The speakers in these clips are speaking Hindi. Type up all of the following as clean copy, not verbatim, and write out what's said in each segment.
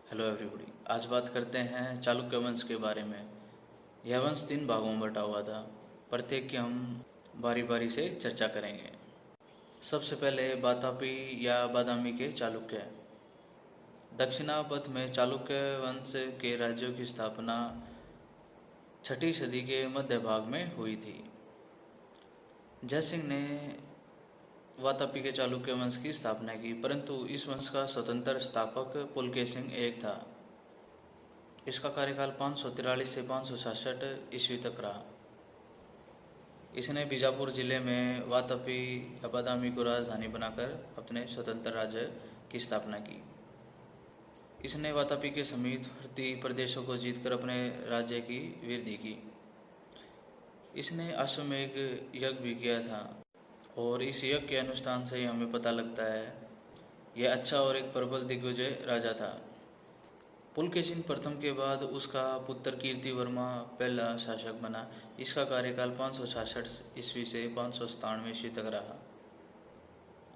Hello everybody. आज बात करते हैं चालुक्य वंश के बारे में। यह वंश 3 भागों में बटा हुआ था। प्रत्येक की हम बारी बारी से चर्चा करेंगे। सबसे पहले वातापी या बादामी के चालुक्य। दक्षिणापथ में चालुक्य वंश के राज्यों की स्थापना 6ठी सदी के मध्य भाग में हुई थी। जयसिंह ने वातापी के चालुक्य वंश की स्थापना की, परंतु इस वंश का स्वतंत्र स्थापक पुलकेशिन एक था। इसका कार्यकाल 543 से 566 ईस्वी तक रहा। इसने बीजापुर जिले में वातापी या बादामी को राजधानी बनाकर अपने स्वतंत्र राज्य की स्थापना की। इसने वातापी के समीपवर्ती प्रदेशों को जीतकर अपने राज्य की वृद्धि की। इसने अश्वमेध यज्ञ भी किया था और इस यज्ञ के अनुष्ठान से ही हमें पता लगता है यह अच्छा और एक प्रबल दिग्विजय राजा था। पुलकेशिन प्रथम के बाद उसका पुत्र कीर्तिवर्मा पहला शासक बना। इसका कार्यकाल 566 ईस्वी से 597 ईस्वी तक रहा।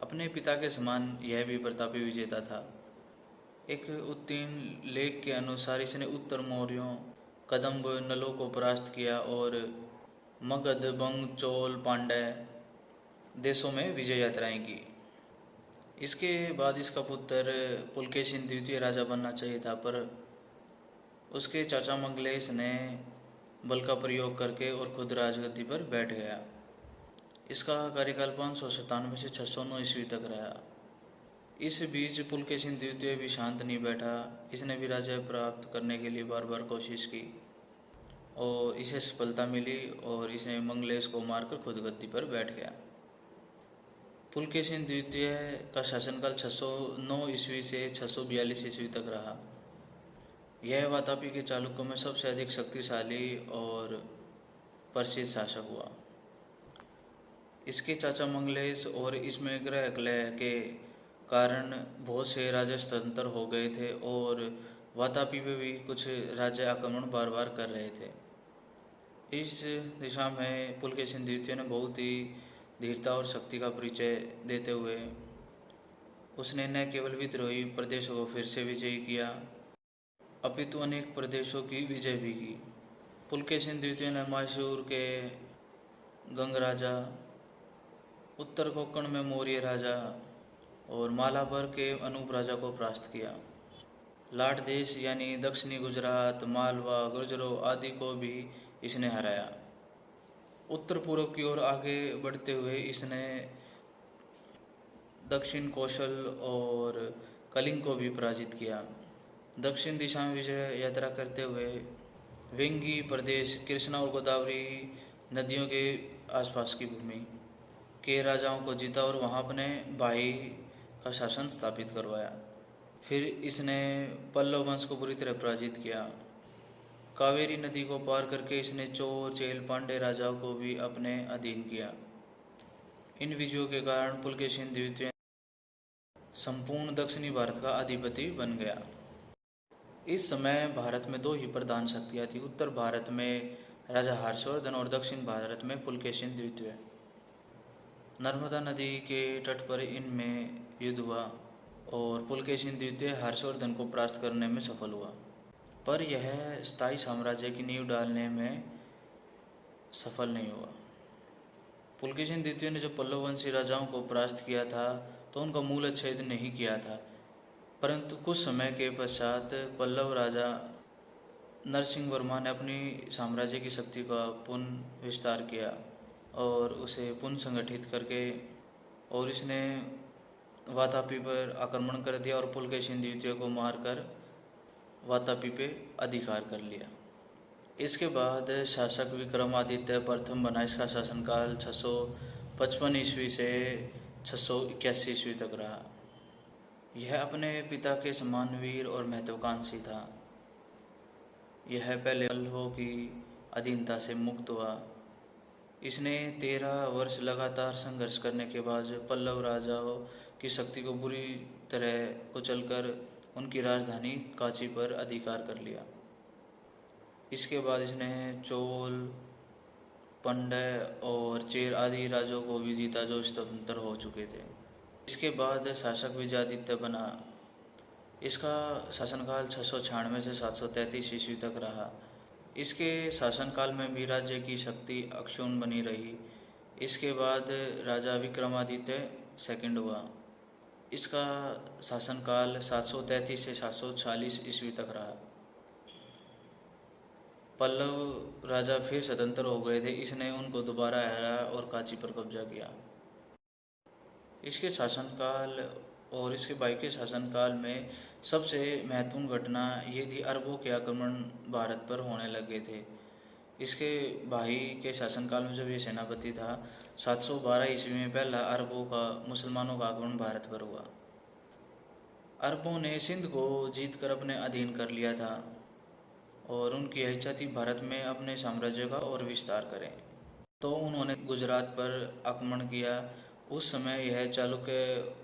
अपने पिता के समान यह भी प्रतापी विजेता था। एक उत्तीर्ण लेख के अनुसार इसने उत्तर मौर्यों, कदम्ब, नलों को परास्त किया और मगध, बंग, चोल, पांड्य देशों में विजय यात्राएं की। इसके बाद इसका पुत्र पुलकेशिन द्वितीय राजा बनना चाहिए था, पर उसके चाचा मंगलेश ने बल का प्रयोग करके और खुद राजगद्दी पर बैठ गया। इसका कार्यकाल 597 से 609 ईस्वी तक रहा। इस बीच पुलकेशिन द्वितीय भी शांत नहीं बैठा। इसने भी राज्य प्राप्त करने के लिए बार बार कोशिश की और इसे सफलता मिली और इसने मंगलेश को मारकर खुद गद्दी पर बैठ गया। पुलकेशिन द्वितीय का शासनकाल 609 ईस्वी से 642 ईस्वी तक रहा। यह वातापी के चालुक्यों में सबसे अधिक शक्तिशाली और प्रसिद्ध शासक हुआ। इसके चाचा मंगलेश और इसमें ग्रह कलह के कारण बहुत से राज्य स्वतंत्र हो गए थे और वातापी पे भी कुछ राज्य आक्रमण बार बार कर रहे थे। इस दिशा में पुलकेशिन द्वितीय ने बहुत ही धीरता और शक्ति का परिचय देते हुए उसने न केवल विद्रोही प्रदेशों को फिर से विजयी किया, अपितु अनेक प्रदेशों की विजय भी की। पुलकेशिन द्वितीय ने मैसूर के गंग राजा, उत्तर कोंकण में मौर्य राजा और मालाबर के अनूप राजा को परास्त किया। लाट देश यानी दक्षिणी गुजरात, मालवा, गुर्जरों आदि को भी इसने हराया। उत्तर पूर्व की ओर आगे बढ़ते हुए इसने दक्षिण कौशल और कलिंग को भी पराजित किया। दक्षिण दिशा में विजय यात्रा करते हुए वेंगी प्रदेश, कृष्णा और गोदावरी नदियों के आसपास की भूमि के राजाओं को जीता और वहां अपने भाई का शासन स्थापित करवाया। फिर इसने पल्लव वंश को बुरी तरह पराजित किया। कावेरी नदी को पार करके इसने चोर, चेल, पांड्य राजाओं को भी अपने अधीन किया। इन विजयों के कारण पुलकेशिन द्वितीय संपूर्ण दक्षिणी भारत का अधिपति बन गया। इस समय भारत में दो ही प्रधान शक्तियाँ थी, उत्तर भारत में राजा हर्षवर्धन और दक्षिण भारत में पुलकेशिन द्वितीय। नर्मदा नदी के तट पर इनमें युद्ध हुआ और पुलकेशिन द्वितीय हर्षवर्धन को परास्त करने में सफल हुआ, पर यह स्थायी साम्राज्य की नींव डालने में सफल नहीं हुआ। पुलकेशिन द्वितीय ने जो पल्लव वंशी राजाओं को परास्त किया था तो उनका मूल छेद नहीं किया था, परंतु कुछ समय के पश्चात पल्लव राजा नरसिंह वर्मा ने अपनी साम्राज्य की शक्ति का पुनः विस्तार किया और उसे पुनः संगठित करके और इसने वातापी पर आक्रमण कर दिया और पुलकेशिन द्वितीय को मारकर वातापी पे अधिकार कर लिया। इसके बाद शासक विक्रमादित्य प्रथम बना। इसका शासनकाल 655 ईस्वी से 681 ईस्वी तक रहा। यह अपने पिता के समान वीर और महत्वाकांक्षी था। यह पहले पल्लवों की अधीनता से मुक्त हुआ। इसने 13 वर्ष लगातार संघर्ष करने के बाद पल्लव राजाओं की शक्ति को बुरी तरह कुचलकर उनकी राजधानी कांची पर अधिकार कर लिया। इसके बाद इसने चोल, पांड्य और चेर आदि राज्यों को भी जीता जो स्वतंत्र हो चुके थे। इसके बाद शासक विजयादित्य बना। इसका शासनकाल 696 से 733 ईस्वी तक रहा। इसके शासनकाल में भी राज्य की शक्ति अक्षुण्ण बनी रही। इसके बाद राजा विक्रमादित्य सेकंड हुआ। इसका शासनकाल 733 से 746 ईस्वी तक रहा। पल्लव राजा फिर स्वतंत्र हो गए थे। इसने उनको दोबारा हराया और कांची पर कब्जा किया। इसके शासनकाल और इसके भाई के शासनकाल में सबसे महत्वपूर्ण घटना ये थी, अरबों के आक्रमण भारत पर होने लगे थे। इसके भाई के शासनकाल में जब ये सेनापति था, 712 ईस्वी में पहला अरबों का मुसलमानों का आक्रमण भारत पर हुआ। अरबों ने सिंध को जीतकर अपने अधीन कर लिया था और उनकी यह इच्छा थी भारत में अपने साम्राज्य का और विस्तार करें। तो उन्होंने गुजरात पर आक्रमण किया। उस समय यह चालुक्य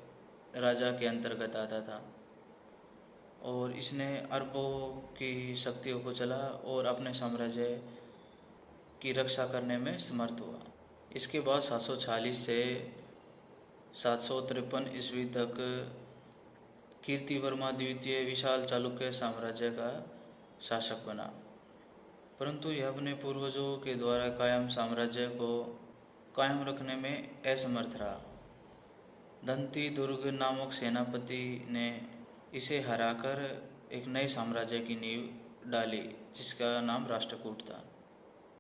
राजा के अंतर्गत आता था और इसने अरबों की शक्तियों को चला और अपने साम्राज्य की रक्षा करने में समर्थ हुआ। इसके बाद 746 से 753 ईस्वी तक कीर्तिवर्मा द्वितीय विशाल चालुक्य साम्राज्य का शासक बना, परंतु यह अपने पूर्वजों के द्वारा कायम साम्राज्य को कायम रखने में असमर्थ रहा। दंती दुर्ग नामक सेनापति ने इसे हराकर एक नए साम्राज्य की नींव डाली, जिसका नाम राष्ट्रकूट था।